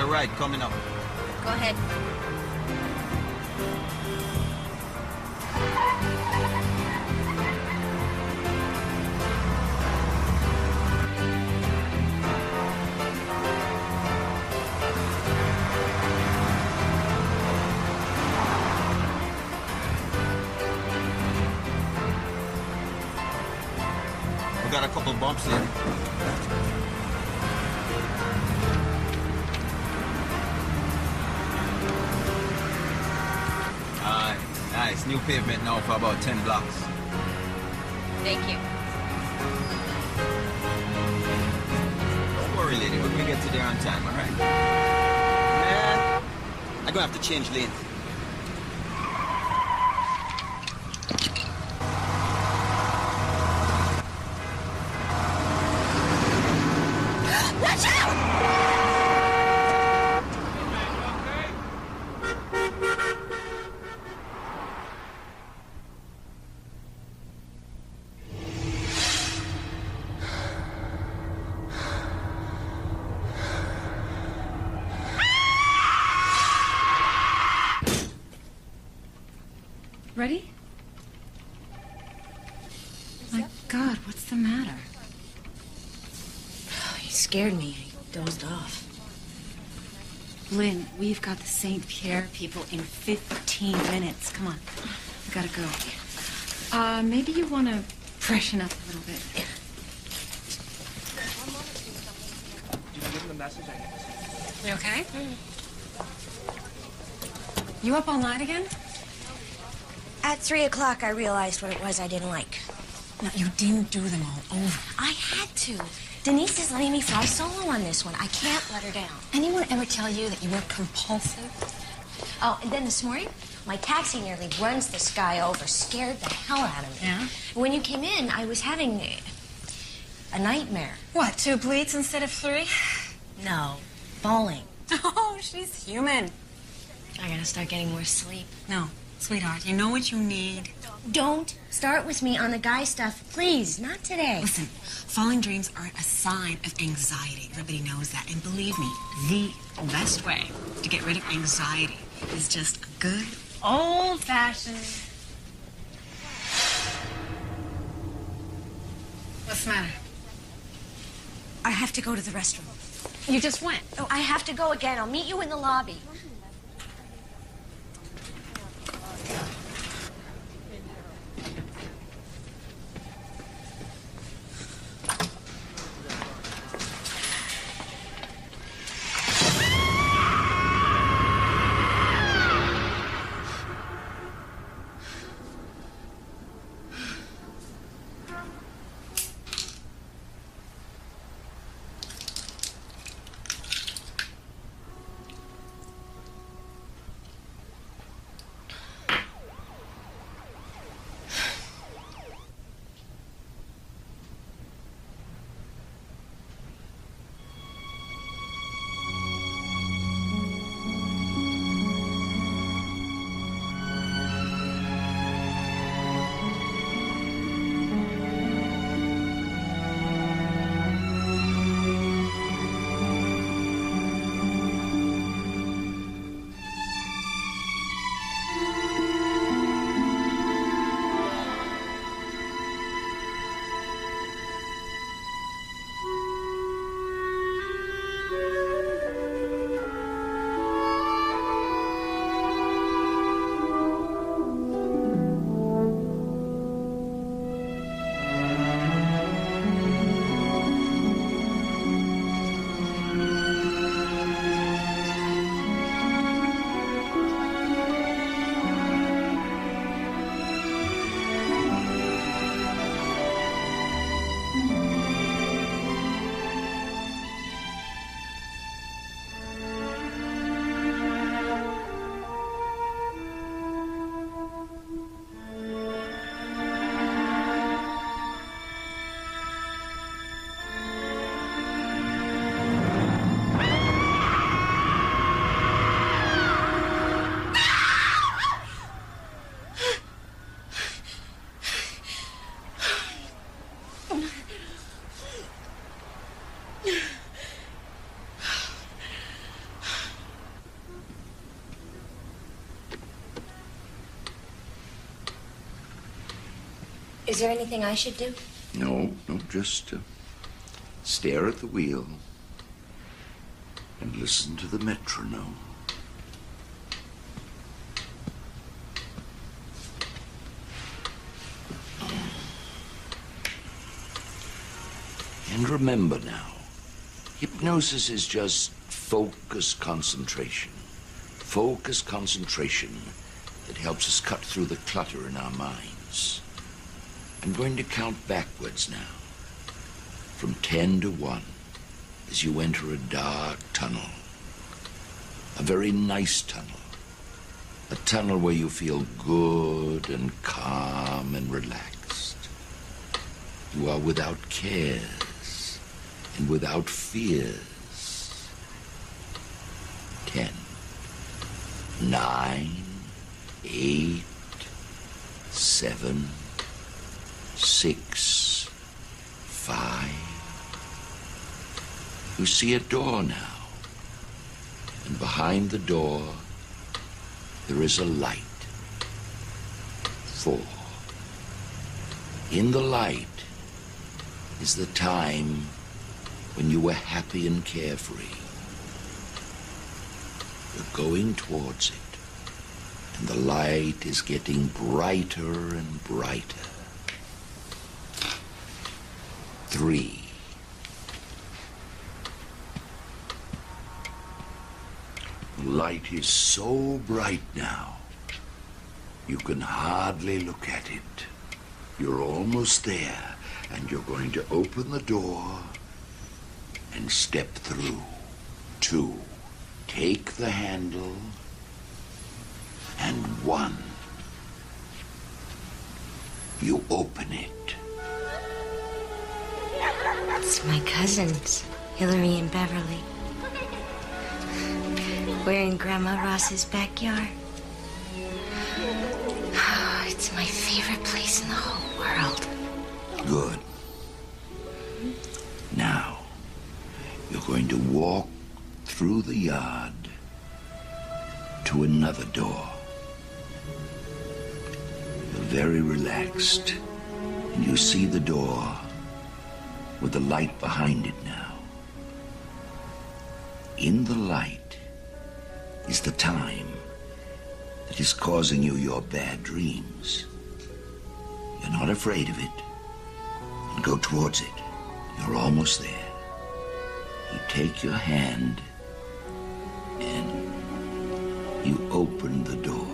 ride coming up. Go ahead. We got a couple bumps in. Aye, nice. New pavement now for about 10 blocks. Thank you. Don't worry, lady. We're gonna get to there on time, all right? Man, I'm gonna have to change lanes. Watch out! Ready? My God, what's the matter? You scared me. I dozed off. Lynn, we've got the St. Pierre people in 15 minutes. Come on. We gotta go. Maybe you want to freshen up a little bit. Did you give him the message? You okay? You up all night again? At 3 o'clock, I realized what it was I didn't like. No, you didn't do them all over. I had to. Denise is letting me fly solo on this one. I can't let her down. Anyone ever tell you that you were compulsive? Oh, and then this morning, my taxi nearly runs this guy over, scared the hell out of me. Yeah? When you came in, I was having a nightmare. What, 2 bleeds instead of 3? No, falling. Oh, she's human. I gotta start getting more sleep. No, sweetheart, you know what you need? Don't start with me on the guy stuff, please. Not today. Listen, falling dreams are a sign of anxiety. Everybody knows that. And believe me, the best way to get rid of anxiety is just a good, old-fashioned... What's the matter? I have to go to the restroom. You just went. Oh, I have to go again. I'll meet you in the lobby. Is there anything I should do? No, just stare at the wheel and listen to the metronome. And remember now, hypnosis is just focused concentration. Focused concentration that helps us cut through the clutter in our minds. I'm going to count backwards now, from 10 to 1, as you enter a dark tunnel. A very nice tunnel. A tunnel where you feel good and calm and relaxed. You are without cares and without fears. 10, 9, 8, 7, 6, 5. You see a door now. And behind the door, there is a light. 4. In the light is the time when you were happy and carefree. You're going towards it, and the light is getting brighter and brighter. 3. The light is so bright now, you can hardly look at it. You're almost there, and you're going to open the door and step through. 2. Take the handle, and 1. You open it. It's my cousins, Hillary and Beverly. We're in Grandma Ross's backyard. Oh, it's my favorite place in the whole world. Good. Now, you're going to walk through the yard to another door. You're very relaxed, and you see the door with the light behind it now. In the light is the time that is causing you your bad dreams. You're not afraid of it. And go towards it. You're almost there. You take your hand and you open the door.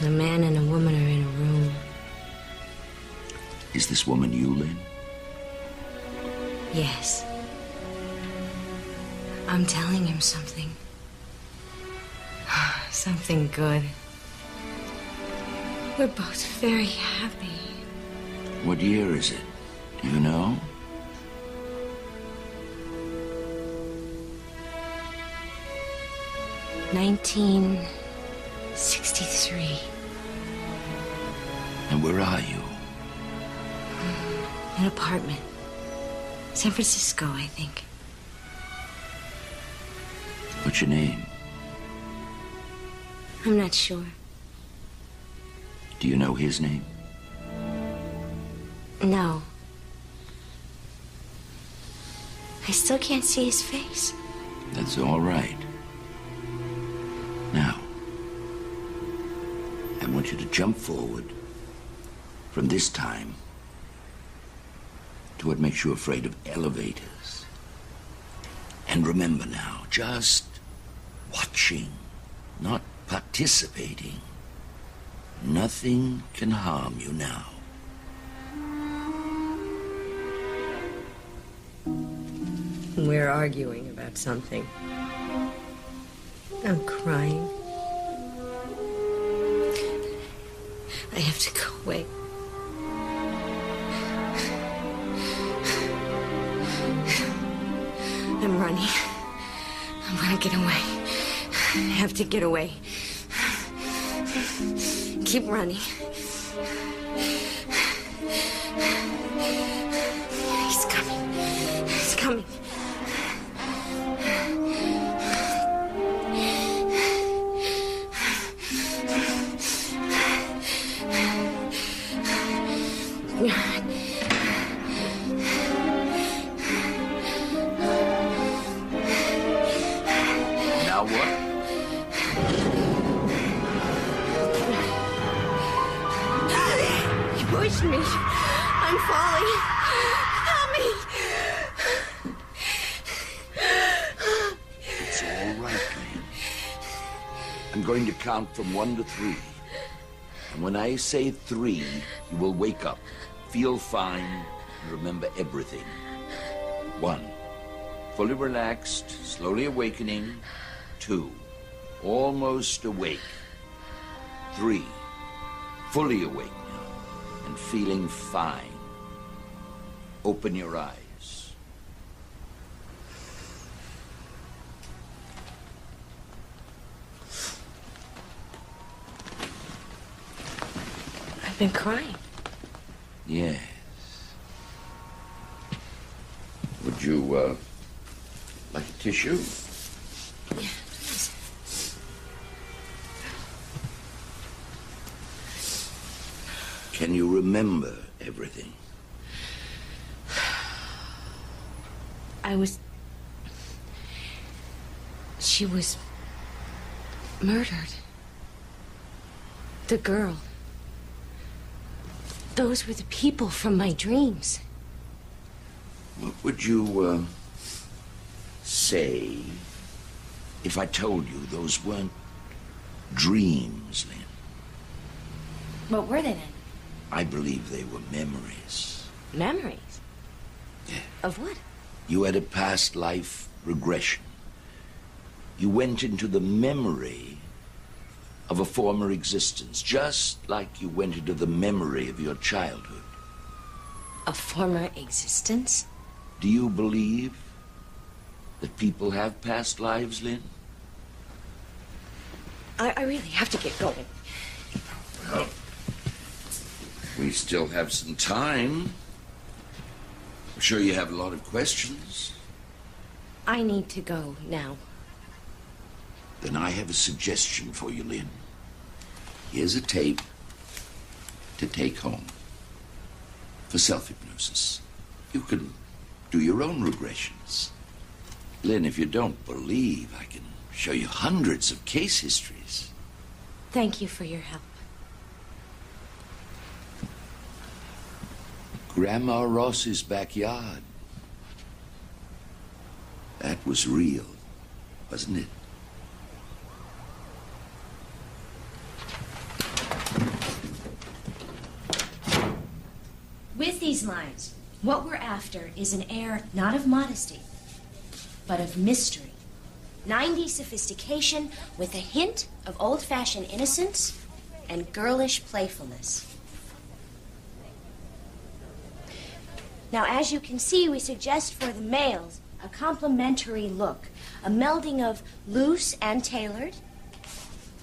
A man and a woman are in a room. Is this woman you, Lynn? Yes. I'm telling him something. Something good. We're both very happy. What year is it? Do you know? $1963. And where are you? An apartment. San Francisco, I think. What's your name? I'm not sure. Do you know his name? No. I still can't see his face. That's all right. Now, I want you to jump forward from this time to what makes you afraid of elevators. And remember now, just watching, not participating. Nothing can harm you now. We're arguing about something. I'm crying. I have to go away. I'm running. I'm gonna get away. I have to get away. Keep running. He's coming. He's coming. Now what? He pushed me. I'm falling. Help me. It's all right, Lynn. I'm going to count from 1 to 3. And when I say 3, you will wake up, feel fine, and remember everything. 1, fully relaxed, slowly awakening. 2, almost awake. 3, fully awake now and feeling fine. Open your eyes. I've been crying. Yes. Would you, like a tissue? Yeah, please. Can you remember everything? She was murdered. The girl. Those were the people from my dreams. What would you, say if I told you those weren't dreams, Lynn? What were they then? I believe they were memories. Memories? Yeah. Of what? You had a past life regression. You went into the memory of a former existence, just like you went into the memory of your childhood. A former existence? Do you believe that people have past lives, Lynn? I really have to get going. Well, we still have some time. I'm sure you have a lot of questions. I need to go now. Then I have a suggestion for you, Lynn. Here's a tape to take home for self-hypnosis. You can do your own regressions. Lynn, if you don't believe, I can show you hundreds of case histories. Thank you for your help. Grandma Ross's backyard. That was real, wasn't it? With these lines, what we're after is an air not of modesty, but of mystery. 90s sophistication with a hint of old-fashioned innocence and girlish playfulness. Now, as you can see, we suggest for the males a complementary look, a melding of loose and tailored,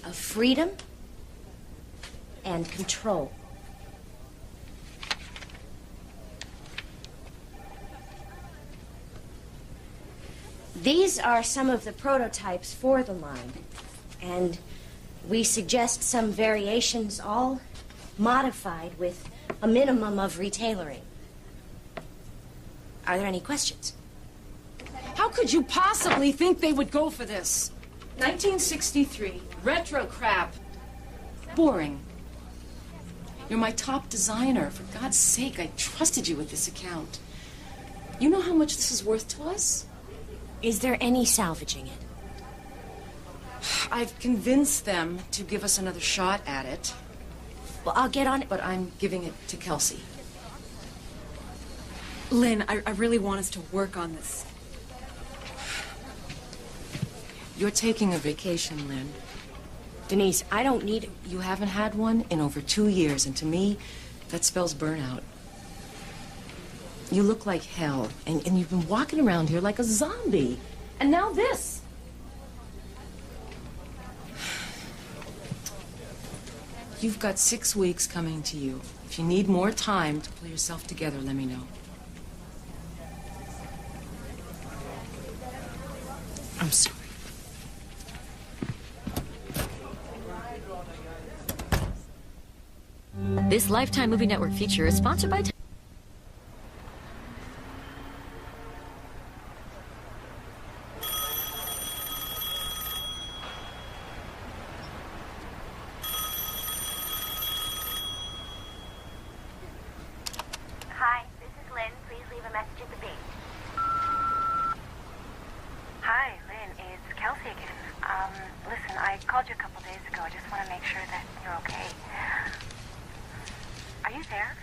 of freedom and control. These are some of the prototypes for the line, and we suggest some variations, all modified with a minimum of retailoring. Are there any questions? How could you possibly think they would go for this? 1963, retro crap. Boring. You're my top designer. For God's sake, I trusted you with this account. You know how much this is worth to us? Is there any salvaging it? I've convinced them to give us another shot at it, Well, I'll get on it. but I'm giving it to Kelsey. Lynn, I really want us to work on this. You're taking a vacation, Lynn. Denise, I don't need it. You haven't had one in over 2 years, and to me, that spells burnout. You look like hell, and you've been walking around here like a zombie. And now this. You've got 6 weeks coming to you. If you need more time to pull yourself together, let me know. I'm sorry. This Lifetime Movie Network feature is sponsored by... Hi, this is Lynn. Please leave a message at the beep. Hi, Lynn. It's Kelsey again. Listen, I called you a couple days ago. I just want to make sure that you're okay. Are you there?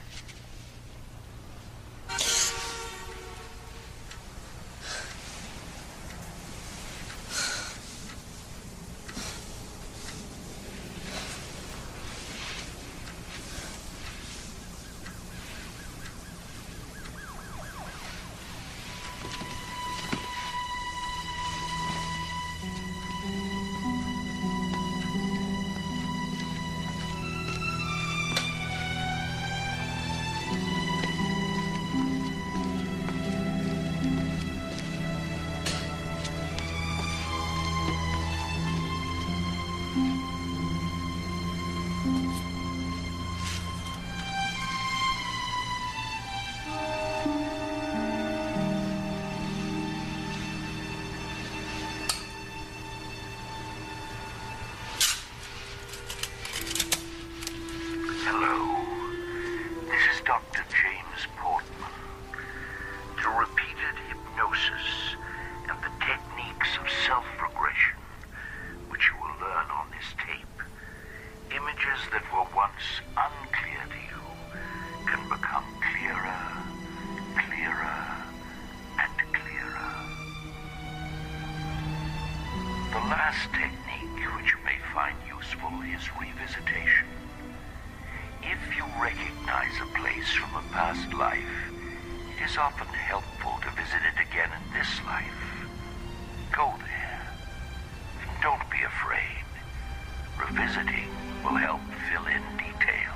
Hello, this is Dr. James Portman. Through repeated hypnosis and the techniques of self-regression, which you will learn on this tape, images that were once unclear to you can become clearer, clearer, and clearer. The last technique which you may find useful is revisitation. If you recognize a place from a past life, it is often helpful to visit it again in this life. Go there. And don't be afraid. Revisiting will help fill in details.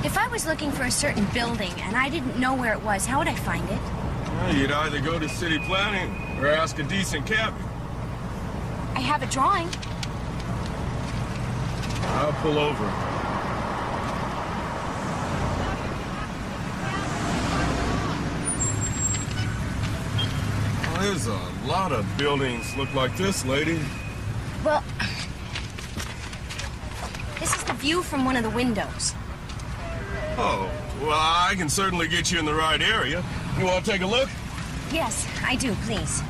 If I was looking for a certain building and I didn't know where it was, how would I find it? Well, you'd either go to city planning or ask a decent cabbie. I have a drawing. I'll pull over. Well, there's a lot of buildings look like this, lady. Well, this is the view from one of the windows. Oh, well, I can certainly get you in the right area. You want to take a look? Yes, I do, please.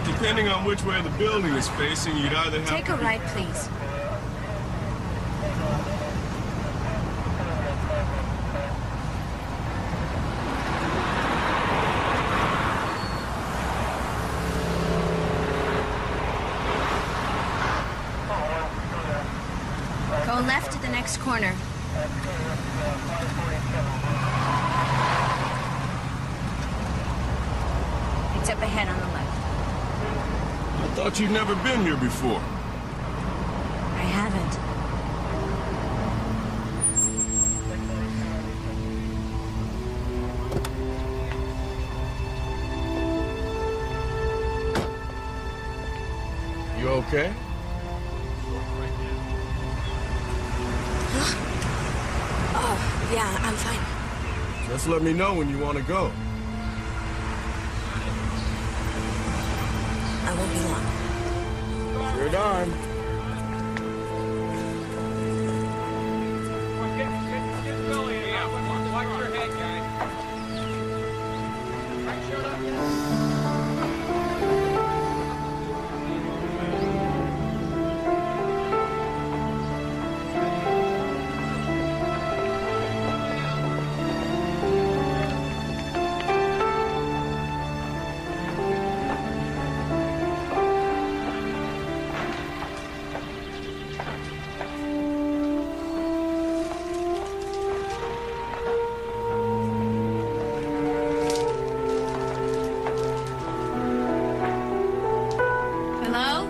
Depending on which way the building is facing, you'd either have Take to a right, please. Go left at the next corner. It's up ahead on the left. I thought you'd never been here before. I haven't. You okay? Oh, yeah, I'm fine. Just let me know when you want to go. I won't be long. You're done. Get going. Yeah, watch your head, guys. Right shoulder. Hello?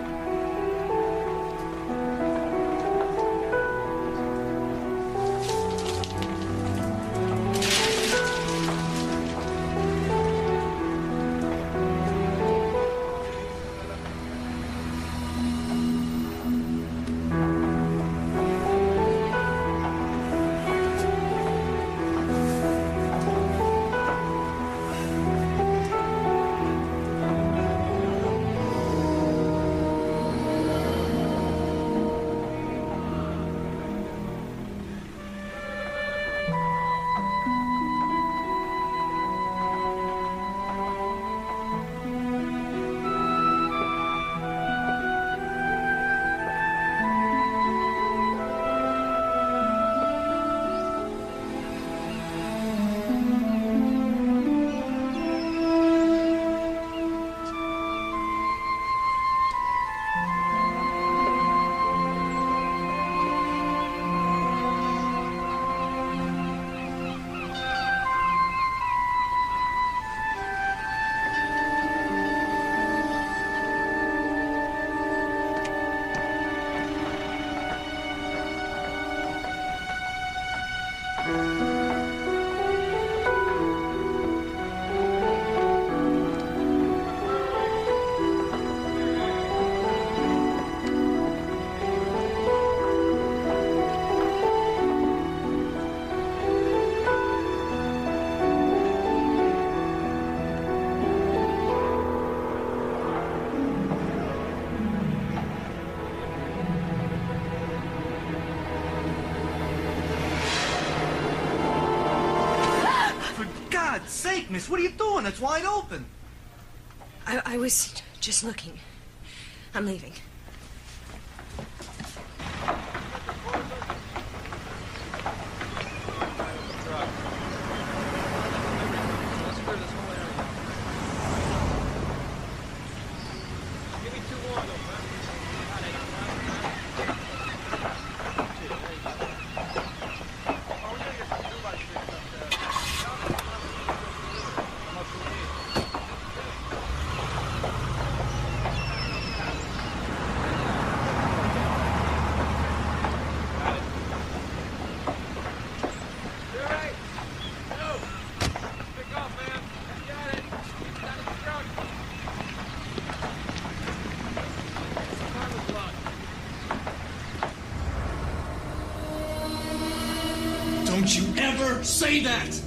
God's sake, miss, what are you doing? It's wide open. I was just looking. I'm leaving. Don't you ever say that!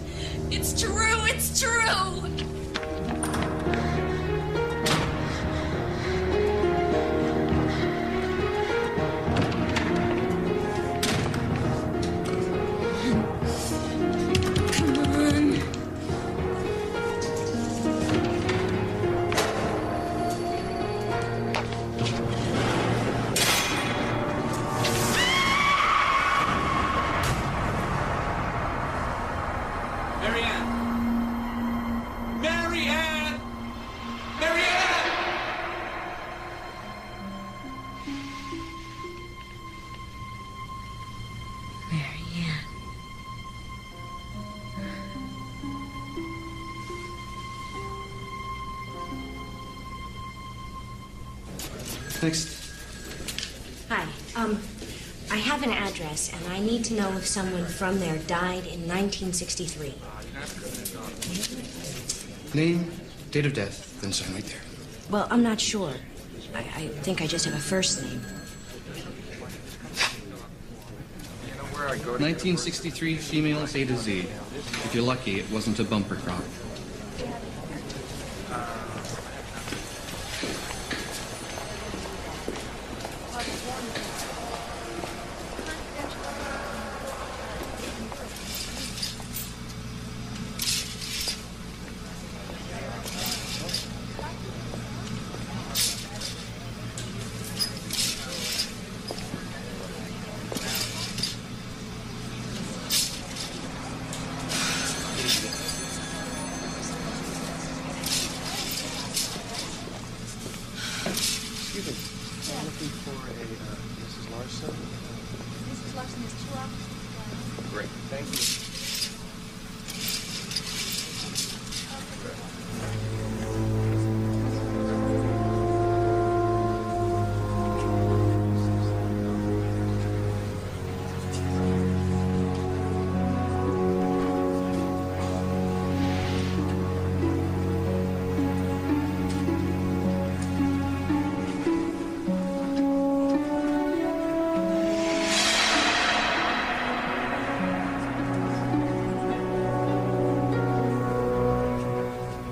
It's true, it's true! Come on. Next. Hi. I have an address, and I need to know if someone from there died in 1963. Name, date of death, then sign right there. Well, I'm not sure. I think I just have a first name. 1963, females A to Z. If you're lucky, it wasn't a bumper crop. Great. Thank you.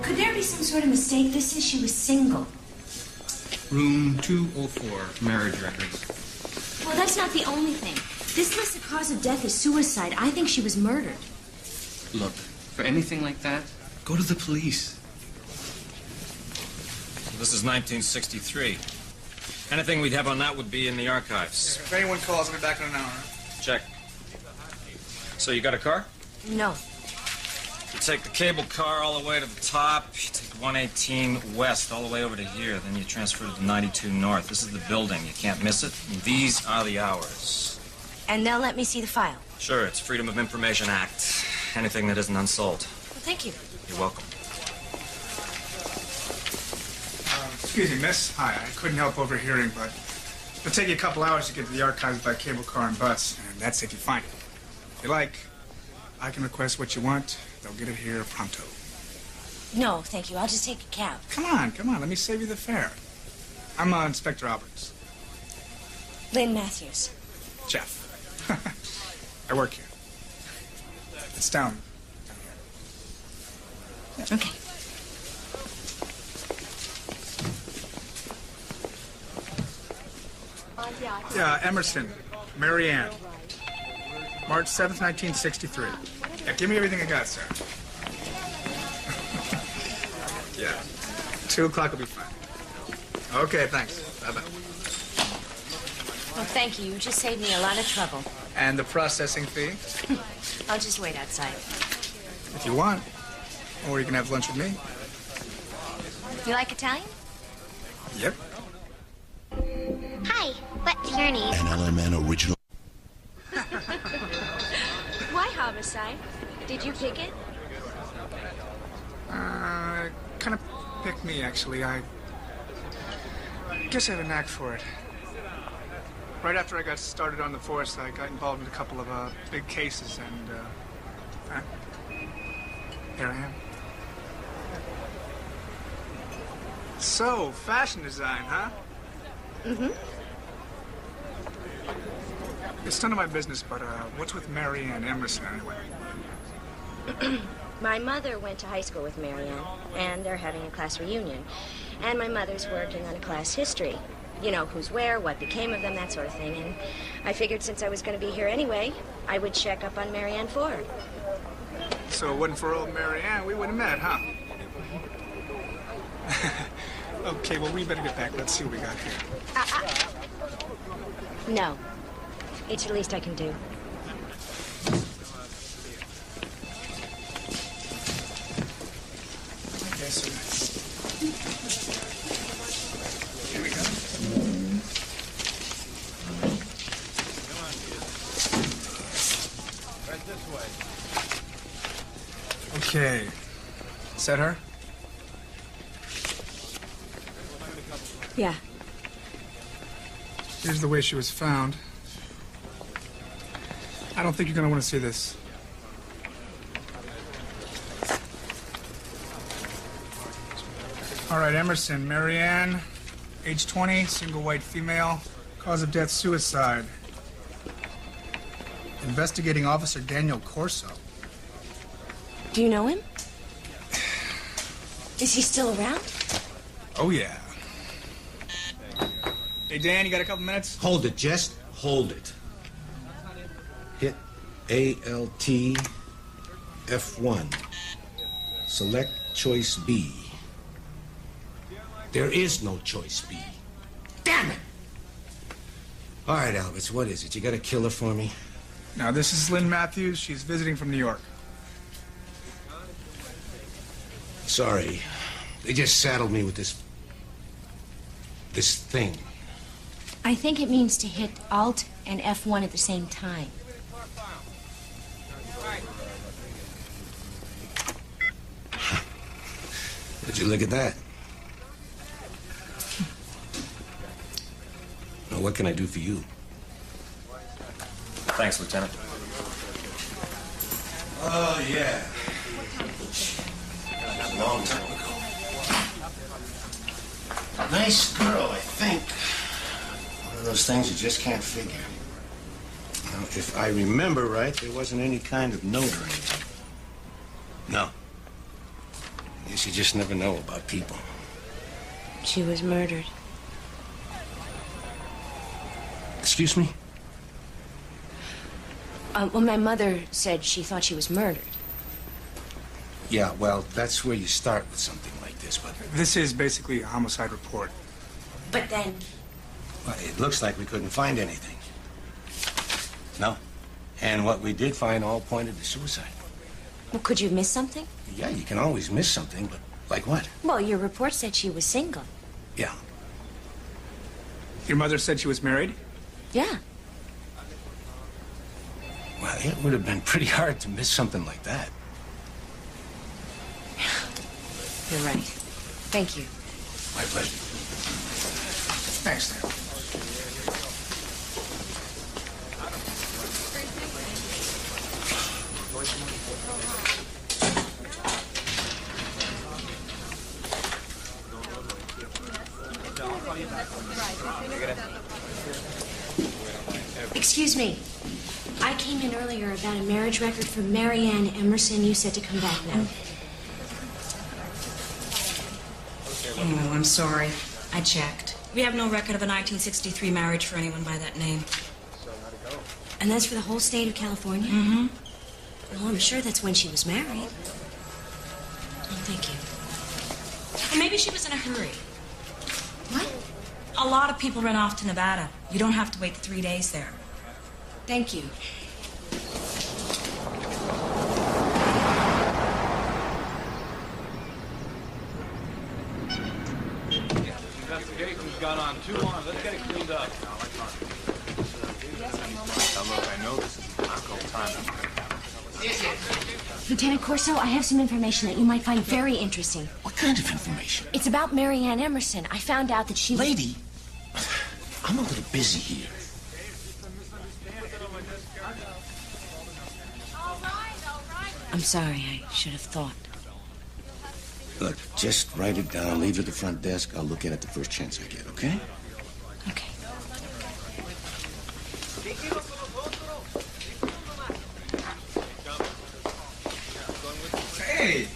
Could there be some sort of mistake? This says she was single. Room 204, marriage records. Well, that's not the only thing. This lists the cause of death as suicide. I think she was murdered. Look, for anything like that, go to the police. This is 1963. Anything we'd have on that would be in the archives. If anyone calls, I'll be back in an hour. Check. So you got a car? No. You take the cable car all the way to the top, you take 118 west all the way over to here, then you transfer to 92 north. This is the building. You can't miss it. And these are the hours. And they'll let me see the file. Sure, it's Freedom of Information Act. Anything that isn't unsold. Well, thank you. You're welcome. Excuse me, miss. Hi, I couldn't help overhearing, but it'll take you a couple hours to get to the archives by cable car and bus, and that's if you find it. If you like, I can request what you want. They'll get it here pronto. No, thank you. I'll just take a cab. Come on. Let me save you the fare. I'm Inspector Alberts. Lynn Matthews. Jeff. I work here. It's down. Okay. Yeah, Emerson. Mary Ann. March 7th, 1963. Yeah, give me everything I got, sir. Yeah. 2 o'clock will be fine. Okay, thanks. Bye-bye. Well, thank you. You just saved me a lot of trouble. And the processing fee? I'll just wait outside. If you want. Or you can have lunch with me. You like Italian? Yep. Hi, what's your name? An LMN original. Why homicide? Did you pick it? Kind of picked me, actually. I guess I have a knack for it. Right after I got started on the force, I got involved in a couple of big cases, and here I am. So, fashion design, huh? Mm-hmm. It's none of my business, but what's with Mary Ann Emerson anyway? My mother went to high school with Marianne, and they're having a class reunion. And my mother's working on a class history. You know, who's where, what became of them, that sort of thing. And I figured since I was going to be here anyway, I would check up on Marianne Ford. So it wasn't for old Mary Ann, we wouldn't have met, huh? Okay, well, we better get back. Let's see what we got here. No. It's the least I can do. Okay, so here we go. Right this way. Okay. Is that her? Yeah. Here's the way she was found. I don't think you're going to want to see this. All right, Emerson, Mary Ann, age 20, single white female, cause of death, suicide. Investigating Officer Daniel Corso. Do you know him? Is he still around? Oh, yeah. Hey, Dan, you got a couple minutes? Hold it, just hold it. Hit ALT F1. Select choice B. There is no choice B. Damn it! All right, Alberts, what is it? You got a killer for me? Now, this is Lynn Matthews. She's visiting from New York. Sorry. They just saddled me with this thing. I think it means to hit Alt and F1 at the same time. Did you look at that? Now, what can I do for you? Thanks, Lieutenant. Oh, yeah. A long time ago. Nice girl, I think. One of those things you just can't figure. Now, if I remember right, there wasn't any kind of note or anything. No. Guess you just never know about people. She was murdered. Excuse me? Well, my mother said she thought she was murdered. Yeah, well, that's where you start with something like this, but... This is basically a homicide report. But then... Well, it looks like we couldn't find anything. No. And what we did find all pointed to suicide. Well, could you miss something? Yeah, you can always miss something, but like what? Well, your report said she was single. Yeah. Your mother said she was married? Yeah. Well, it would have been pretty hard to miss something like that. You're right. Thank you. My pleasure. Thanks, Dale. Excuse me. I came in earlier about a marriage record for Marianne Emerson. You said to come back now. Oh, I'm sorry. I checked. We have no record of a 1963 marriage for anyone by that name. And that's for the whole state of California? Mm-hmm. Well, I'm sure that's when she was married. Oh, thank you. Well, maybe she was in a hurry. What? A lot of people run off to Nevada. You don't have to wait 3 days there. Thank you. Investigation's gone on too long. Let's get it cleaned up. Now look, I know this is a difficult time. Lieutenant Corso, I have some information that you might find very interesting. What kind of information? It's about Marianne Emerson. I found out that she... Lady, I'm a little busy here. I'm sorry. I should have thought. Look, just write it down, leave it at the front desk. I'll look at it the first chance I get, okay? Okay. Hey!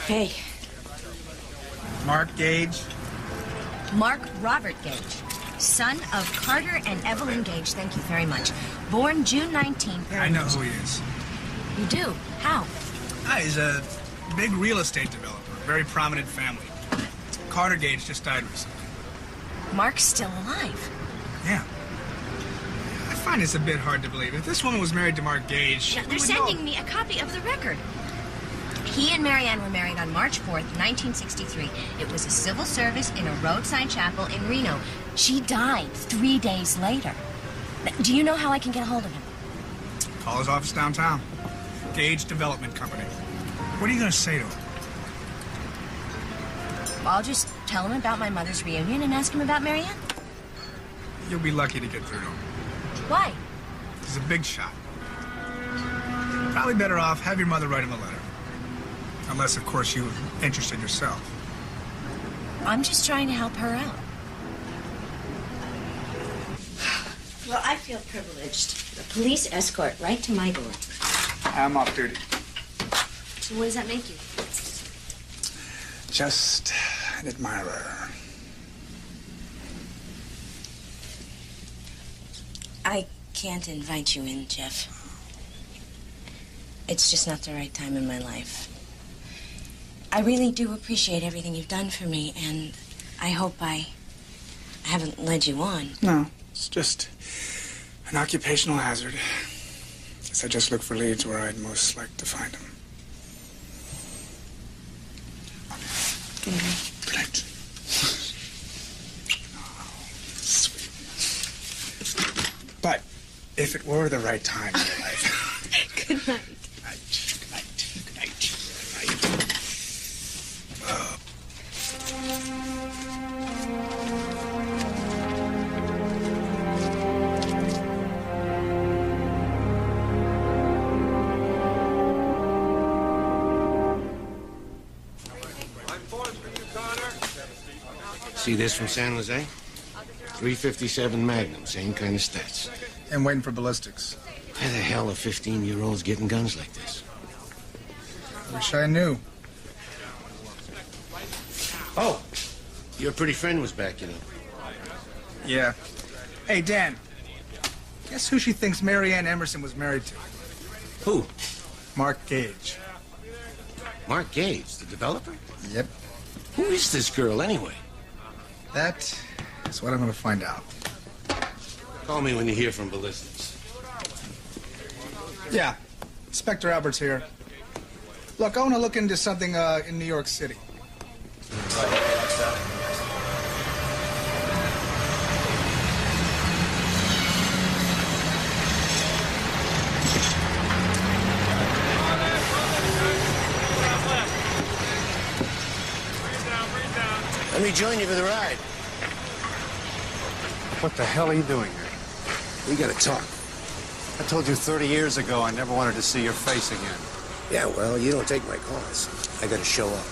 Hey. Mark Gage. Mark Robert Gage, son of Carter and Evelyn Gage. Thank you very much. Born June 19th. I know who he is. You do? How? He's a big real estate developer, very prominent family. Carter Gage just died recently. Mark's still alive. Yeah. I find this a bit hard to believe. If this woman was married to Mark Gage, Yeah, we they're would sending know. me a copy of the record. He and Marianne were married on March 4th, 1963. It was a civil service in a roadside chapel in Reno. She died 3 days later. Now, do you know how I can get a hold of him? Call his office downtown. Gage Development Company. What are you going to say to him? I'll just tell him about my mother's reunion and ask him about Marianne. You'll be lucky to get through to him. Why? He's a big shot. Probably better off have your mother write him a letter. Unless, of course, you're interested yourself. I'm just trying to help her out. Well, I feel privileged. A police escort right to my door. I'm off duty. So what does that make you? Just an admirer. I can't invite you in, Jeff. It's just not the right time in my life. I really do appreciate everything you've done for me, and I hope I haven't led you on. No, it's just an occupational hazard. Guess I just look for leads where I'd most like to find them. Good night. If it were the right time in your life. Good night. Good night. Good night. Good night. See this from San Jose? 357 Magnum, same kind of stats. And waiting for ballistics. Why the hell are 15-year-olds getting guns like this? Wish I knew. Oh, your pretty friend was back, you know. Yeah. Hey, Dan. Guess who she thinks Mary Ann Emerson was married to? Who? Mark Gage. Mark Gage, the developer? Yep. Who is this girl, anyway? That is what I'm going to find out. Call me when you hear from ballistics. Yeah. Inspector Albert's here. Look, I want to look into something in New York City. Let me join you for the ride. What the hell are you doing here? We gotta talk. I told you 30 years ago I never wanted to see your face again. Yeah, well, you don't take my calls. I gotta show up.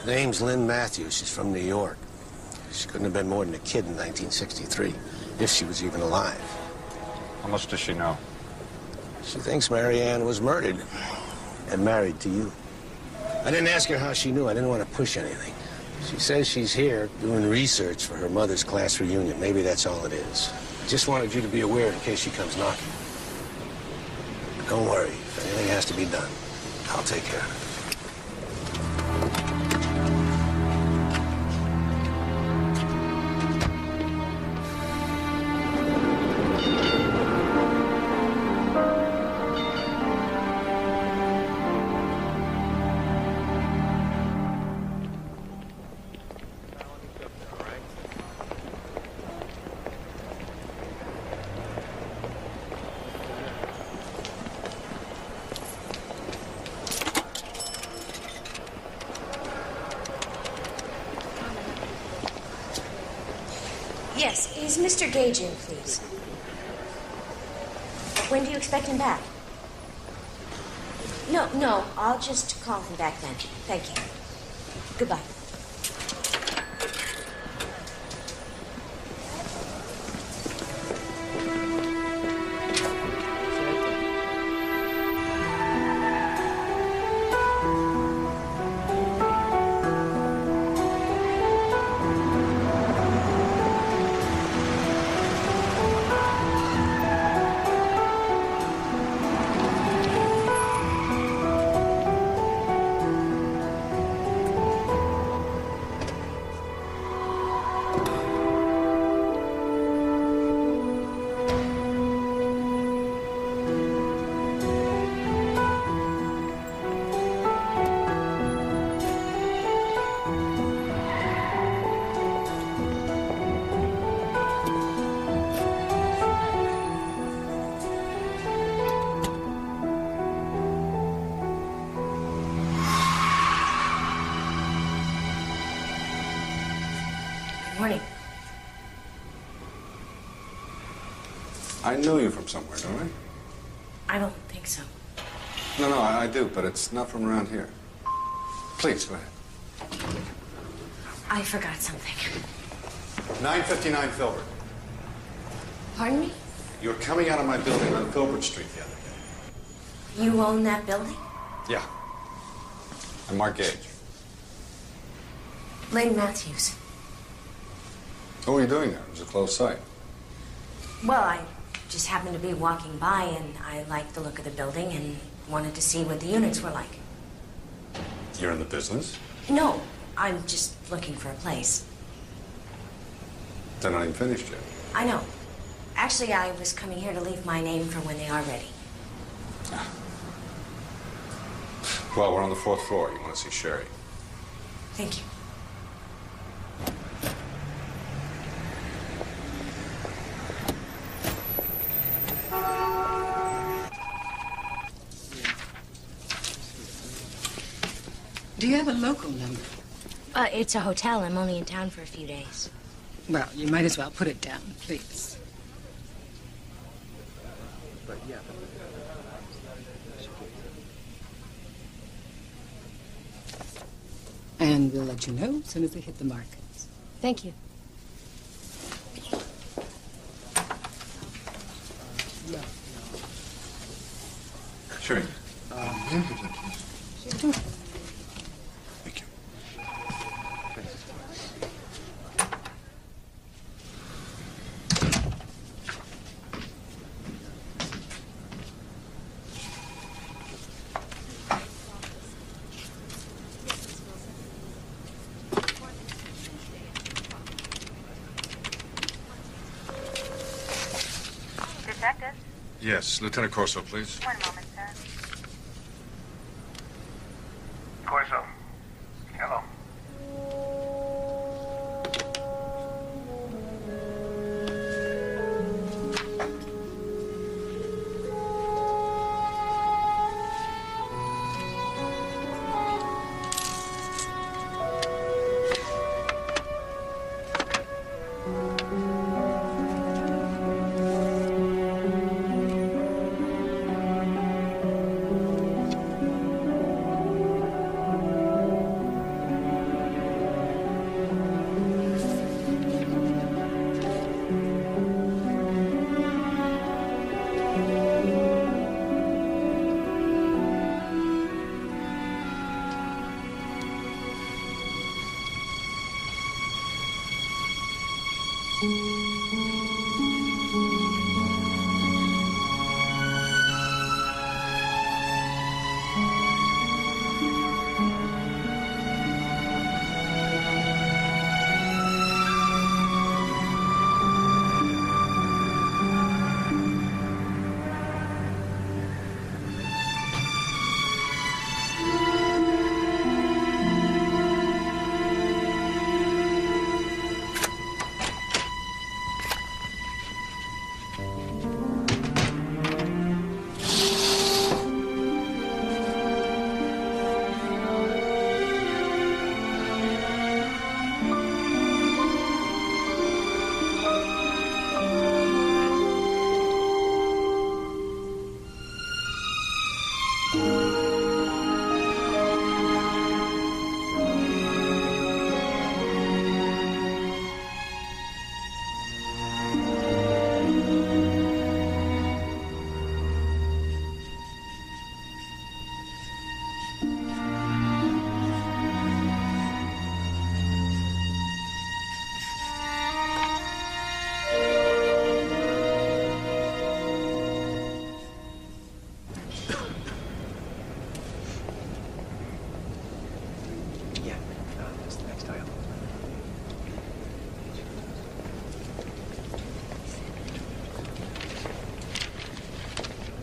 Name's Lynn Matthews. She's from New York. She couldn't have been more than a kid in 1963, if she was even alive. How much does she know? She thinks Mary Ann was murdered and married to you. I didn't ask her how she knew. I didn't want to push anything. She says she's here doing research for her mother's class reunion. Maybe that's all it is. Just wanted you to be aware in case she comes knocking. Don't worry. If anything has to be done, I'll take care of it. Yes, is Mr. Gage in, please? When do you expect him back? No, I'll just call him back then. Thank you. Goodbye. Morning. I know you from somewhere, don't I? I don't think so. No, I do, but it's not from around here. Please, go ahead. I forgot something. 959 Filbert. Pardon me? You were coming out of my building on Filbert Street the other day. You own that building? Yeah. I'm Mark Gage. Lynn Matthews. What were you doing there? It was a closed site. Well, I just happened to be walking by, and I liked the look of the building and wanted to see what the units were like. You're in the business? No, I'm just looking for a place. They're not even finished yet. I know. Actually, I was coming here to leave my name for when they are ready. Well, we're on the 4th floor. You want to see Sherry? Thank you. Do you have a local number? It's a hotel. I'm only in town for a few days. Well, you might as well put it down, please. And we'll let you know as soon as they hit the markets. Thank you. Sherry. Sure. Thank you. Detective? Yes, Lieutenant Corso, please. One moment, sir. Corso. Hello.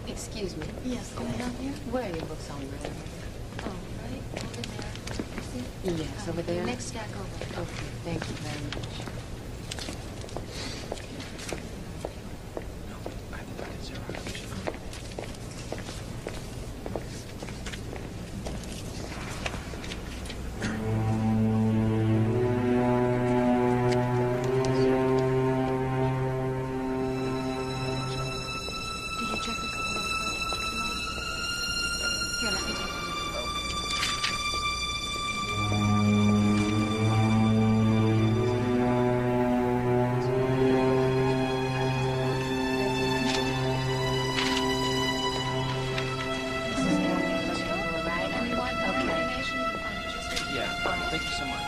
Excuse me. Yes, can I help you? Where are your books on read? Oh, right over there. See? Yes, over there? Next stack over. Okay, thank you very much. Thank you so much.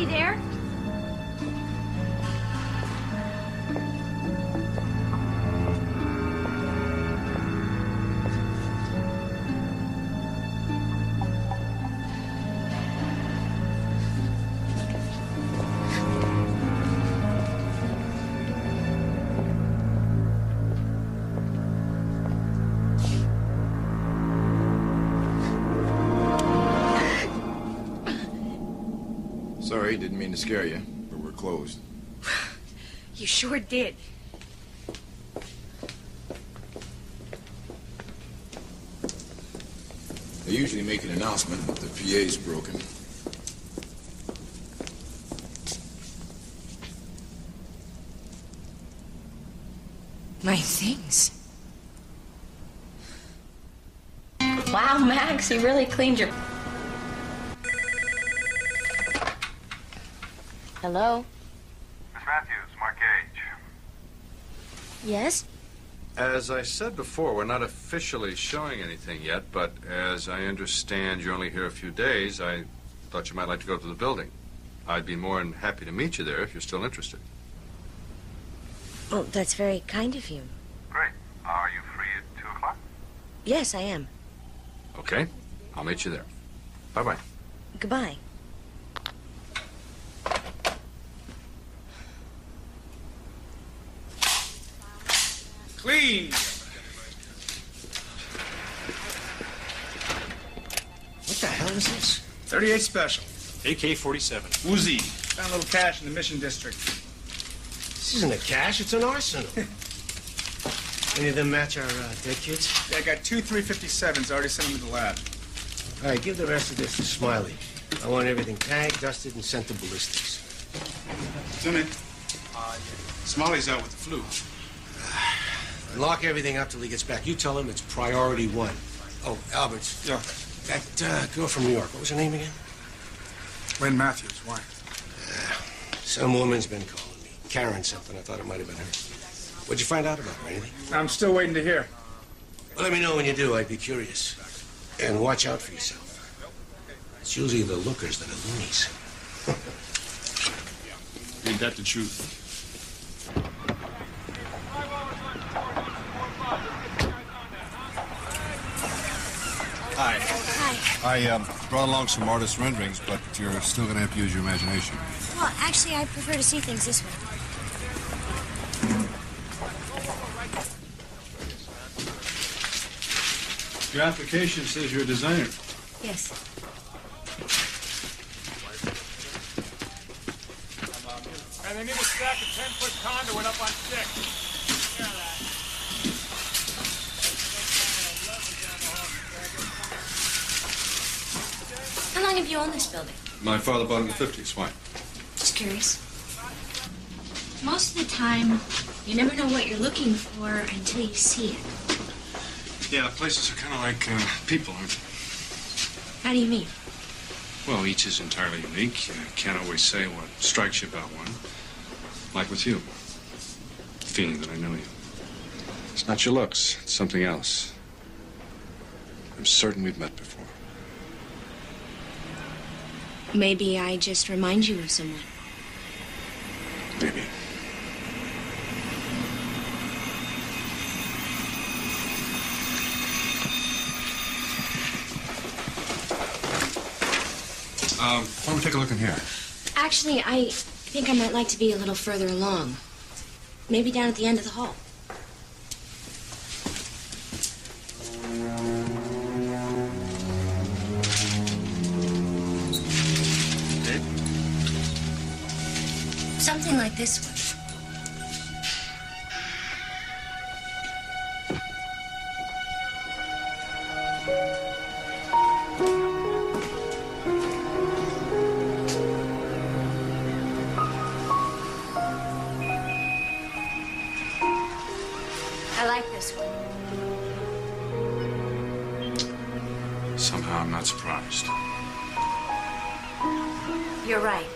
Anybody there? Sorry, didn't mean to scare you, but we're closed. You sure did. They usually make an announcement, but the PA's broken. My things. Wow, Max, you really cleaned your... Hello? Miss Matthews, Mark Gage. Yes? As I said before, we're not officially showing anything yet, but as I understand you're only here a few days, I thought you might like to go to the building. I'd be more than happy to meet you there if you're still interested. Oh, that's very kind of you. Great. Are you free at 2 o'clock? Yes, I am. Okay, I'll meet you there. Bye-bye. Goodbye. Clean! What the hell is this? 38 special. AK-47. Uzi. Found a little cash in the Mission District. This isn't a cache, it's an arsenal. Any of them match our dead kids? Yeah, I got 2 357s. Already sent them to the lab. All right, give the rest of this to Smiley. I want everything tagged, dusted, and sent to ballistics. Lieutenant, Smiley's out with the flu. And lock everything up till he gets back. You tell him it's priority 1. Oh, Alberts. Yeah. That girl from New York, what was her name again? Lynn Matthews. Why? Some woman's been calling me. Karen something. I thought it might have been her. What'd you find out about her? Anything? I'm still waiting to hear. Well, let me know when you do. I'd be curious. And watch out for yourself. It's usually the lookers that are loonies. Ain't that the truth? Hi. Hi. I brought along some artist renderings, but you're still going to have to use your imagination. Well, actually, I prefer to see things this way. Your application says you're a designer. Yes. And they need a stack of 10-foot conduit up on stick. How long have you owned this building? My father bought it in the 50s. Why? Just curious. Most of the time, you never know what you're looking for until you see it. Yeah, places are kind of like people, aren't they? How do you mean? Well, each is entirely unique. You can't always say what strikes you about one. Like with you. The feeling that I know you. It's not your looks. It's something else. I'm certain we've met before. Maybe I just remind you of someone. Maybe. Why don't we take a look in here? Actually, I think I might like to be a little further along. Maybe down at the end of the hall. Something like this one. I like this one. Somehow I'm not surprised. You're right.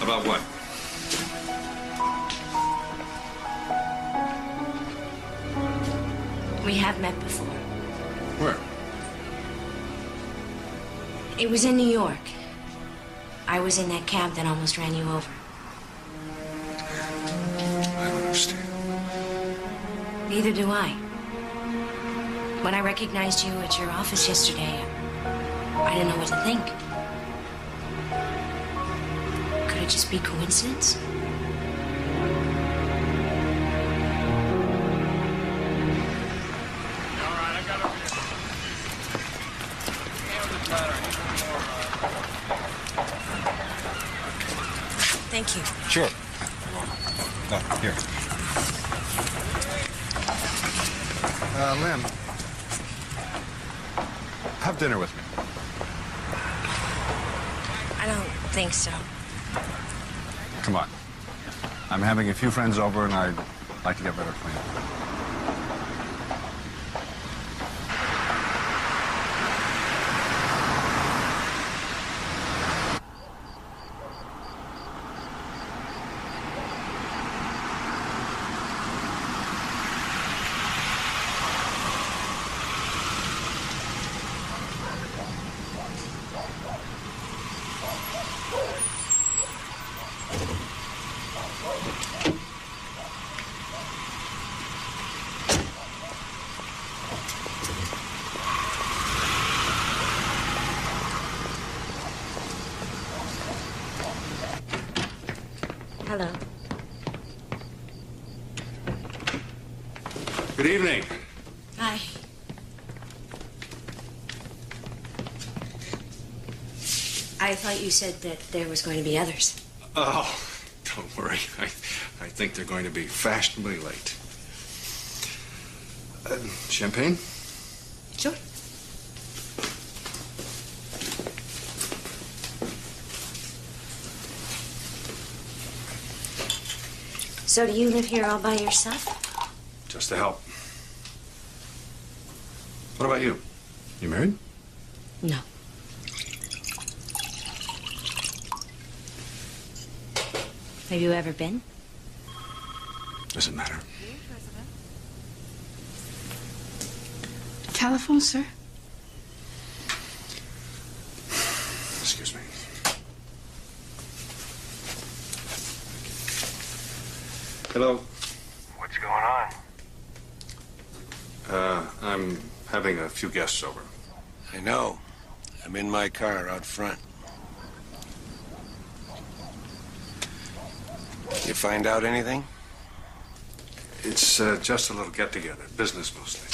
About what? We have met before. Where? It was in New York. I was in that cab that almost ran you over. I don't understand. Neither do I. When I recognized you at your office yesterday, I didn't know what to think. Could it just be coincidence? Thank you. Sure. Here. Lynn, have dinner with me. I don't think so. Come on. I'm having a few friends over, and I'd like to get better acquainted. Hello. Good evening. Hi. I thought you said that there was going to be others. Oh, don't worry. I think they're going to be fashionably late. Champagne? Sure. So do you live here all by yourself? Just to help. What about you? You married? No. Have you ever been? Doesn't matter. Telephone, sir? Excuse me. Hello. What's going on? I'm having a few guests over. I know. I'm in my car out front. You find out anything? It's just a little get-together, business mostly.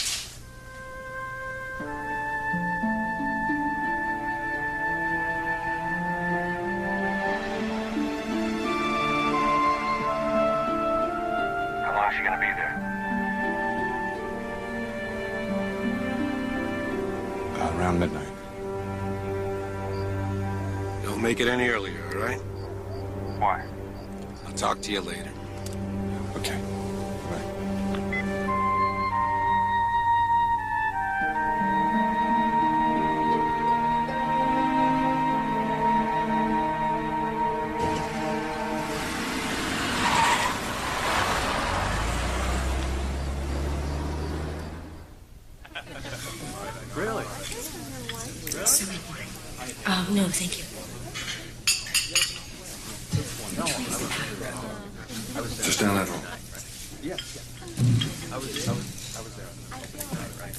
How long is she gonna be there? Around midnight. Don't make it any earlier, all right? Why? I'll talk to you later. Okay. Really? Oh, no, thank you. Just down that hall. Yeah. I was there. Right.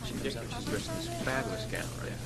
She's dressed in this fabulous gown, right?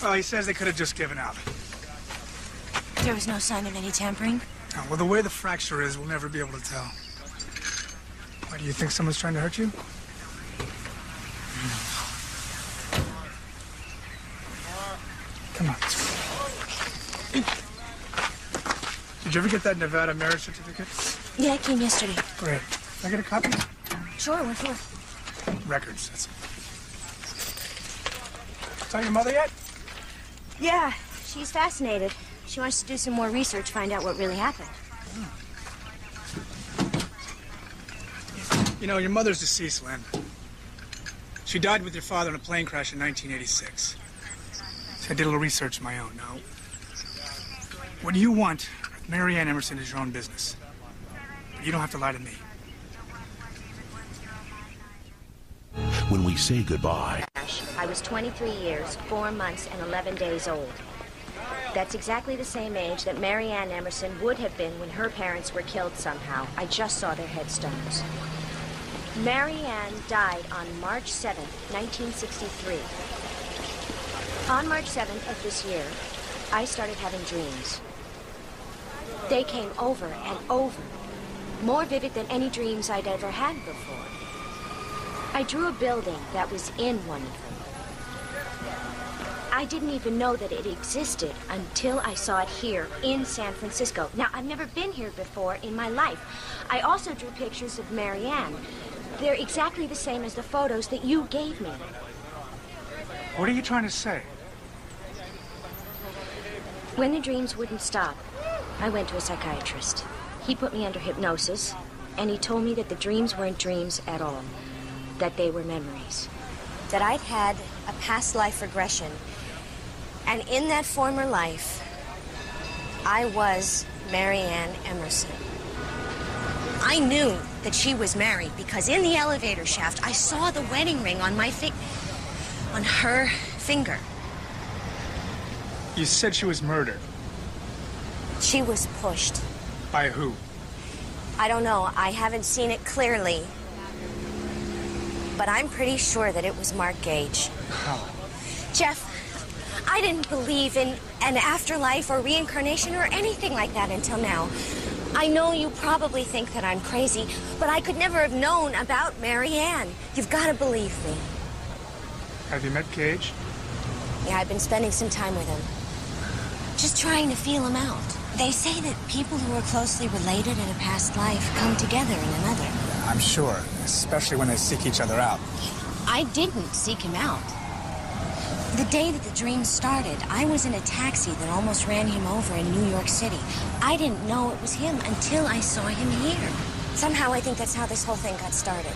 Well, he says they could have just given up. There was no sign of any tampering? Oh, well, the way the fracture is, we'll never be able to tell. Why, do you think someone's trying to hurt you? Come on. Did you ever get that Nevada marriage certificate? Yeah, it came yesterday. Great. Can I get a copy? Sure, what for? Records, that's it. Tell your mother yet? Yeah, she's fascinated. She wants to do some more research, find out what really happened. You know, your mother's deceased, Lynn. She died with your father in a plane crash in 1986. So I did a little research of my own. Now, what you want with Mary Ann Emerson is your own business. But you don't have to lie to me. When we say goodbye, I was 23 years, 4 months, and 11 days old. That's exactly the same age that Mary Ann Emerson would have been when her parents were killed somehow. I just saw their headstones. Mary Ann died on March 7th, 1963. On March 7th of this year, I started having dreams. They came over and over, more vivid than any dreams I'd ever had before. I drew a building that was in one of them. I didn't even know that it existed until I saw it here in San Francisco. Now, I've never been here before in my life. I also drew pictures of Mary Ann. They're exactly the same as the photos that you gave me. What are you trying to say? When the dreams wouldn't stop, I went to a psychiatrist. He put me under hypnosis, and he told me that the dreams weren't dreams at all, that they were memories. That I'd had a past life regression, and in that former life, I was Mary Ann Emerson. I knew that she was married because in the elevator shaft, I saw the wedding ring on on her finger. You said she was murdered. She was pushed. By who? I don't know. I haven't seen it clearly. But I'm pretty sure that it was Mark Gage. How? Jeff, I didn't believe in an afterlife or reincarnation or anything like that until now. I know you probably think that I'm crazy, but I could never have known about Mary Ann. You've got to believe me. Have you met Gage? Yeah, I've been spending some time with him. Just trying to feel him out. They say that people who are closely related in a past life come together in another. I'm sure, especially when they seek each other out. I didn't seek him out. The day that the dream started, I was in a taxi that almost ran him over in New York City. I didn't know it was him until I saw him here. Somehow I think that's how this whole thing got started.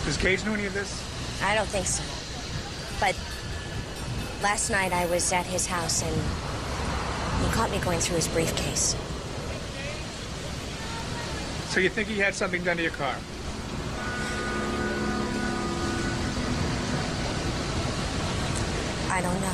Does Gage know any of this? I don't think so. But last night I was at his house and he caught me going through his briefcase. So you think he had something done to your car? I don't know.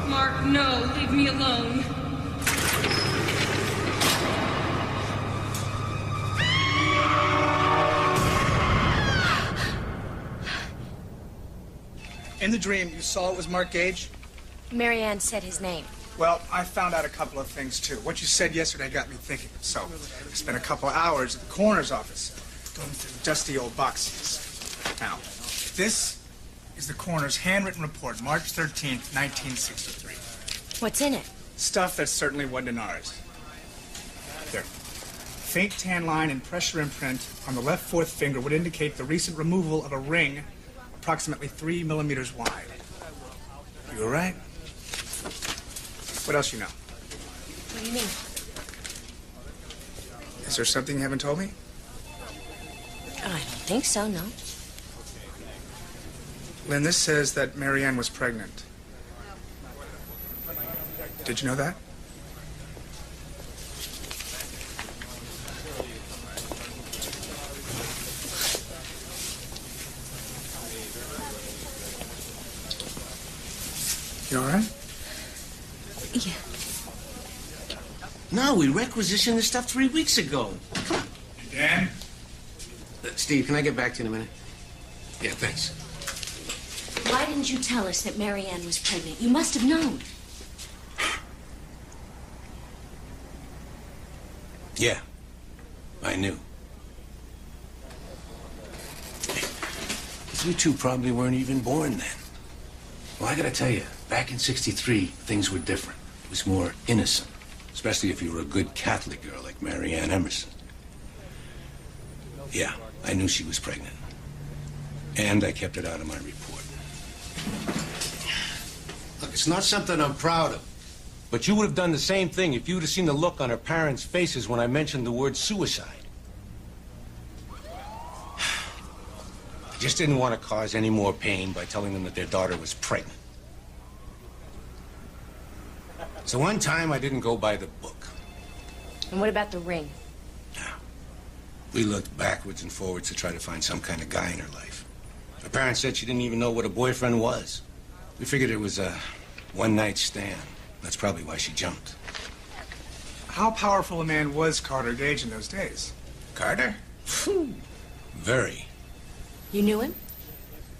Mark, no, leave me alone. In the dream, you saw it was Mark Gage? Mary Ann said his name. Well, I found out a couple of things, too. What you said yesterday got me thinking. So, I spent a couple of hours at the coroner's office going through dusty old boxes. Now, this is the coroner's handwritten report, March 13th, 1963. What's in it? Stuff that certainly wasn't in ours. There. Faint tan line and pressure imprint on the left fourth finger would indicate the recent removal of a ring approximately 3 millimeters wide. You all right? What else you know? What do you mean? Is there something you haven't told me? I don't think so, no. Lynn, this says that Marianne was pregnant. Did you know that? You all right? Yeah. No, we requisitioned this stuff 3 weeks ago. Come on. Dan? Steve, can I get back to you in a minute? Yeah, thanks. Why didn't you tell us that Marianne was pregnant? You must have known. Yeah, I knew. You two probably weren't even born then. Well, I gotta tell you, back in '63, things were different. It was more innocent, especially if you were a good Catholic girl like Marianne Emerson. Yeah, I knew she was pregnant. And I kept it out of my report. Look, it's not something I'm proud of. But you would have done the same thing if you'd have seen the look on her parents' faces when I mentioned the word suicide. I just didn't want to cause any more pain by telling them that their daughter was pregnant. So one time I didn't go by the book. And what about the ring? We looked backwards and forwards to try to find some kind of guy in her life. Her parents said she didn't even know what a boyfriend was. We figured it was a one-night stand. That's probably why she jumped. How powerful a man was Carter Gage in those days? Carter? Very. You knew him?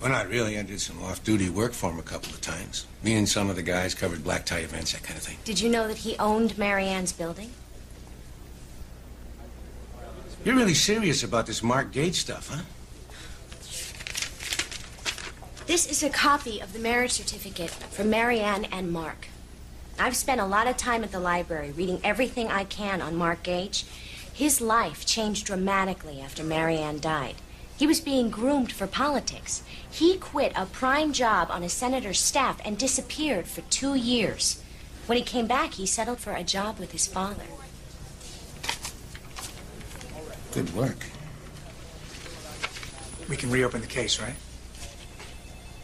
Well, not really. I did some off-duty work for him a couple of times. Me and some of the guys covered black tie events, that kind of thing. Did you know that he owned Marianne's building? You're really serious about this Mark Gage stuff, huh? This is a copy of the marriage certificate for Marianne and Mark. I've spent a lot of time at the library reading everything I can on Mark Gage. His life changed dramatically after Marianne died. He was being groomed for politics. He quit a prime job on a senator's staff and disappeared for 2 years. When he came back, he settled for a job with his father. Good work. We can reopen the case, right?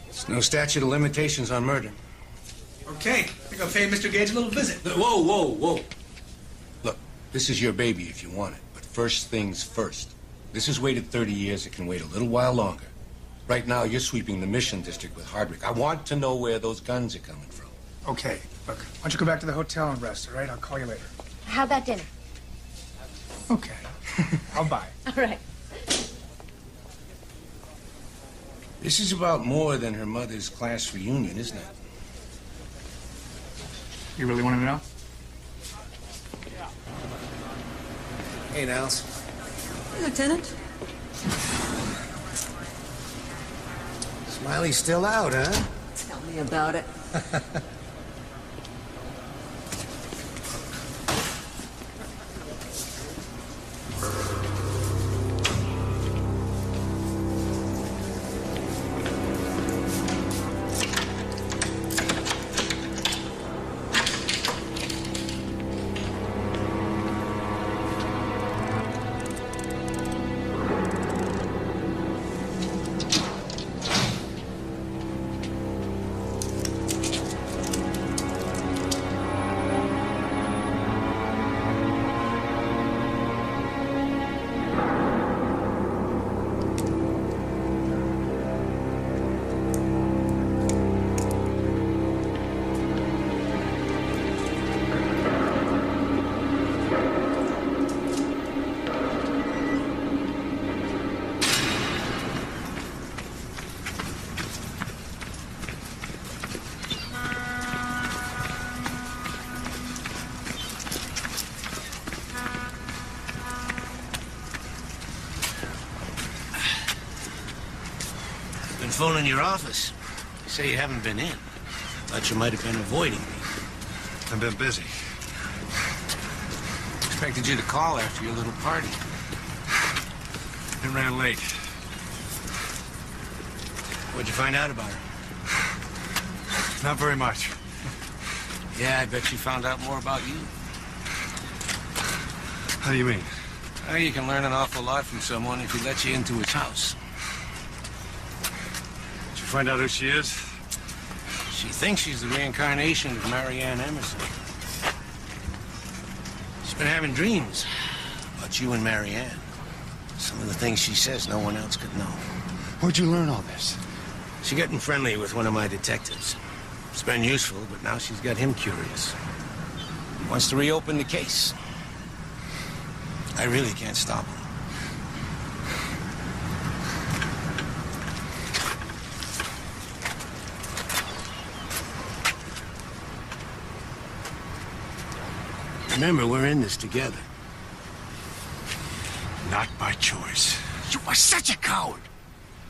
There's no statute of limitations on murder. Okay, I think I'll pay Mr. Gage a little visit. Whoa, whoa, whoa. Look, this is your baby if you want it, but first things first. This has waited 30 years. It can wait a little while longer. Right now, you're sweeping the Mission District with Hardwick. I want to know where those guns are coming from. Okay, look, why don't you go back to the hotel and rest, all right? I'll call you later. How about dinner? Okay, I'll buy. All right. This is about more than her mother's class reunion, isn't it? You really want to know? Hey, Nels. Lieutenant? Smiley's still out, huh? Tell me about it. Phoning your office. You say you haven't been in. Thought you might have been avoiding me. I've been busy. Expected you to call after your little party. It ran late. What'd you find out about her? Not very much. Yeah, I bet she found out more about you. How do you mean? Well, you can learn an awful lot from someone if he lets you into his house. find out who she is? She thinks she's the reincarnation of Marianne Emerson. She's been having dreams about you and Marianne. Some of the things she says no one else could know. Where'd you learn all this? She's getting friendly with one of my detectives. It's been useful, but now she's got him curious. He wants to reopen the case. I really can't stop him. Remember, we're in this together. Not by choice. You are such a coward.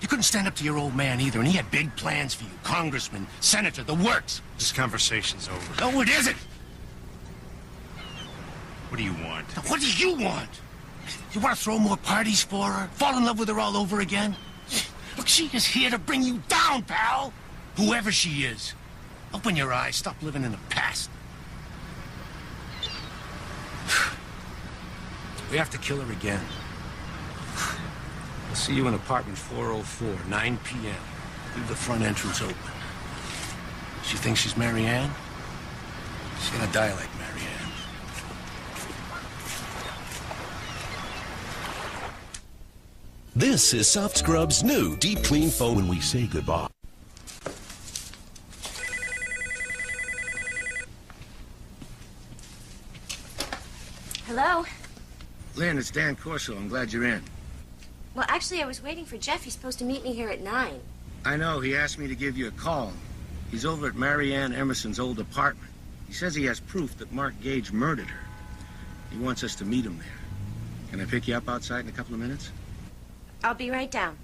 You couldn't stand up to your old man either, and he had big plans for you. Congressman, senator, the works. This conversation's over. No, it isn't. What do you want? Now, what do you want? You want to throw more parties for her? Fall in love with her all over again? Look, she is here to bring you down, pal. Whoever she is. Open your eyes. Stop living in the past. We have to kill her again. I'll see you in apartment 404, 9 p.m. Leave the front entrance open. She thinks she's Marianne? She's gonna die like Marianne. This is Soft Scrub's new Deep Clean Foam. When we say goodbye. Hello? Lynn, it's Dan Corso. I'm glad you're in. Well, actually, I was waiting for Jeff. He's supposed to meet me here at 9. I know. He asked me to give you a call. He's over at Marianne Emerson's old apartment. He says he has proof that Mark Gage murdered her. He wants us to meet him there. Can I pick you up outside in a couple of minutes? I'll be right down.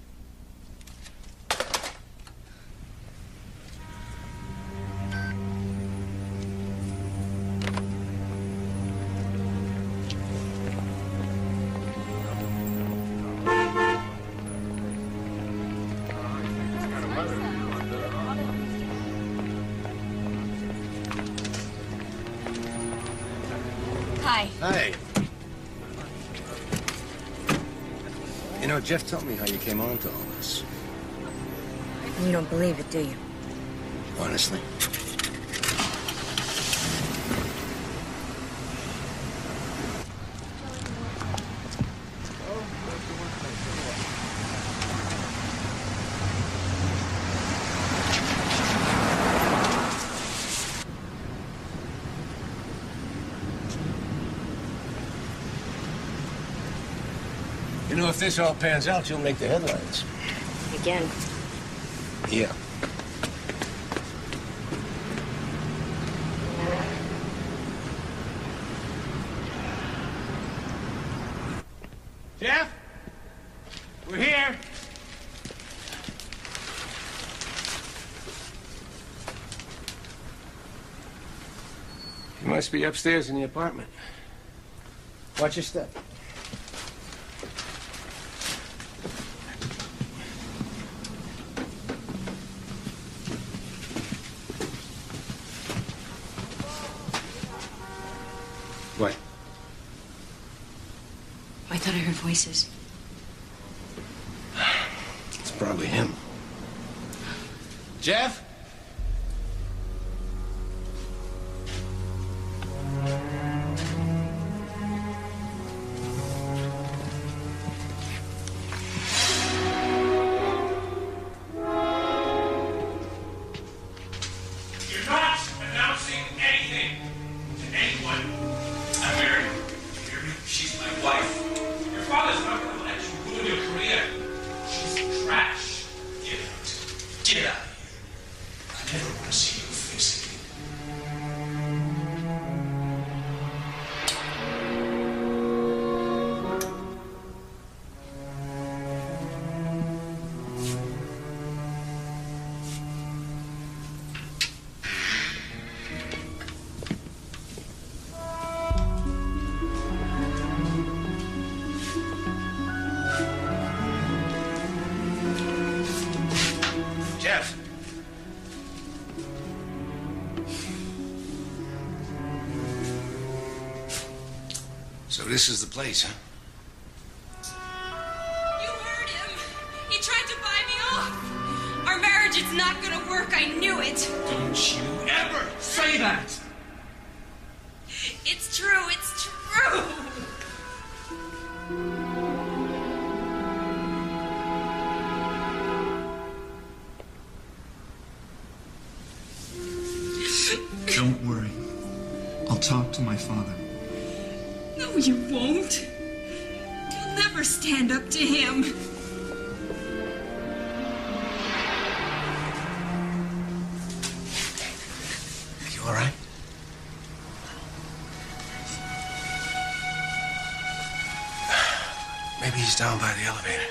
Hi. Hi. You know, Jeff told me how you came on to all this. You don't believe it, do you? Honestly. You know, if this all pans out, you'll make the headlines. Again. Yeah. Jeff? We're here. You must be upstairs in the apartment. Watch your step. What? I thought I heard voices. It's probably him. Jeff? You're not announcing anything to anyone. I'm married. You hear me? She's my wife. Your father's not going to let you ruin your career. She's trash. Get out. Get out of here. I never want to see your face again. Jeff. So this is the place, huh? You heard him. He tried to buy me off. Our marriage, it's It's not gonna work. I knew it. Don't you ever say that! It's true. It's true. Don't worry. I'll talk to my father. No, you won't. You'll never stand up to him. You all right? Maybe he's down by the elevator.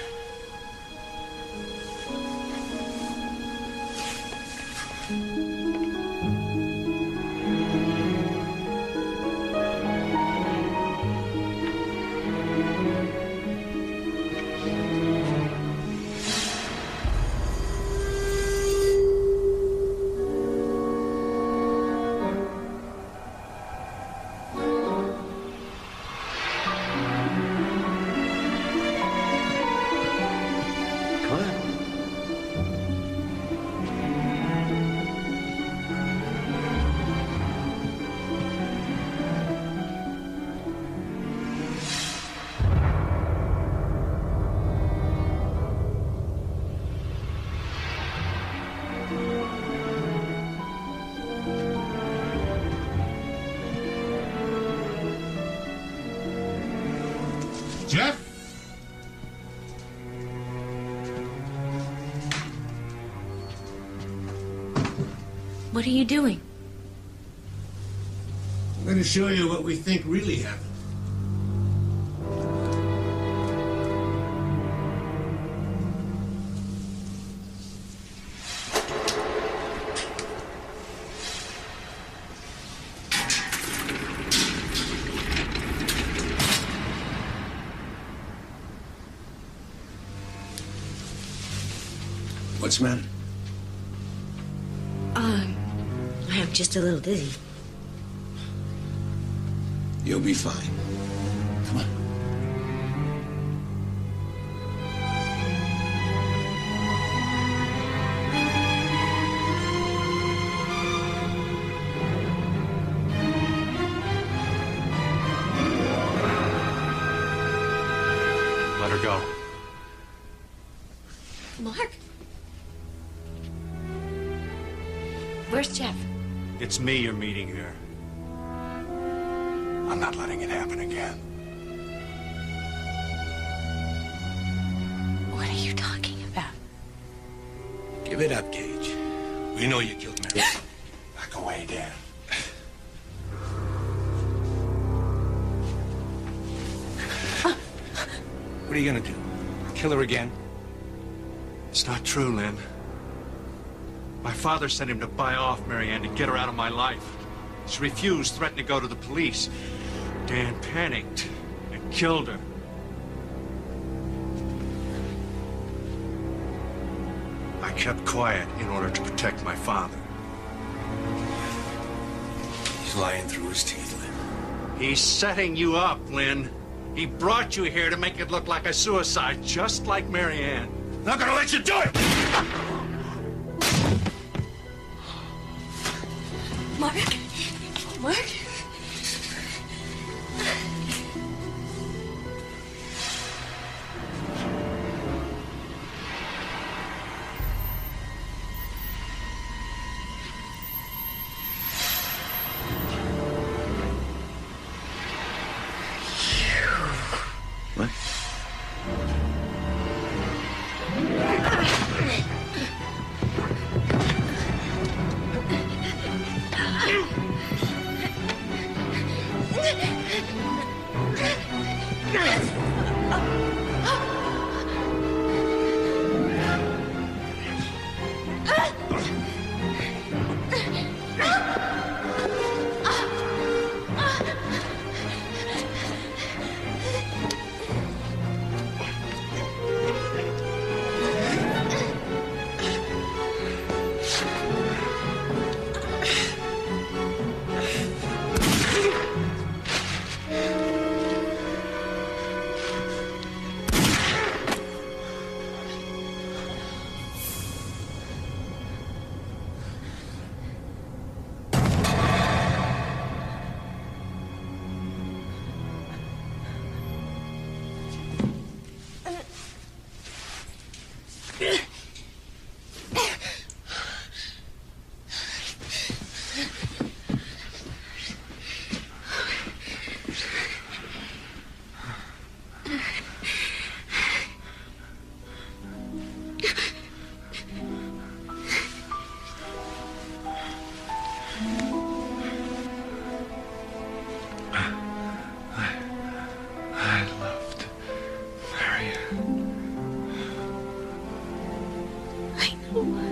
Jeff? What are you doing? I'm going to show you what we think really happened. What's the matter? I'm just a little dizzy. You'll be fine. Come on. Let her go. Mark? Where's Jeff? It's me you're meeting here. I'm not letting it happen again. What are you talking about? Give it up, Gage. We know you killed Mary. Back away, Dan. What are you gonna do? Kill her again? It's not true, Lynn. My father sent him to buy off Marianne to get her out of my life. She refused, threatened to go to the police. Dan panicked and killed her. I kept quiet in order to protect my father. He's lying through his teeth, Lynn. He's setting you up, Lynn. He brought you here to make it look like a suicide, just like Marianne. Not gonna let you do it! Mark? Mark? What? I love you.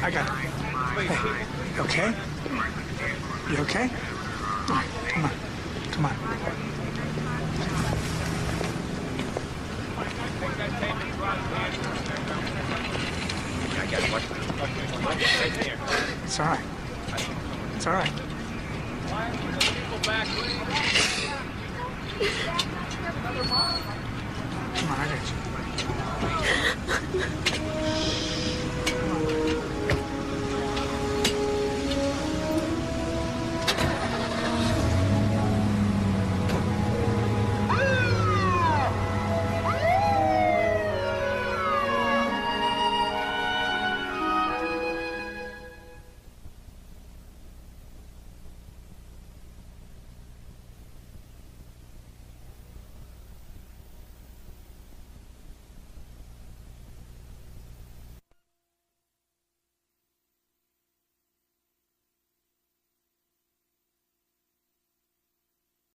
I got it. Hey, you okay? You okay? All right, come on. It's all right. It's all right. Come on, I got you.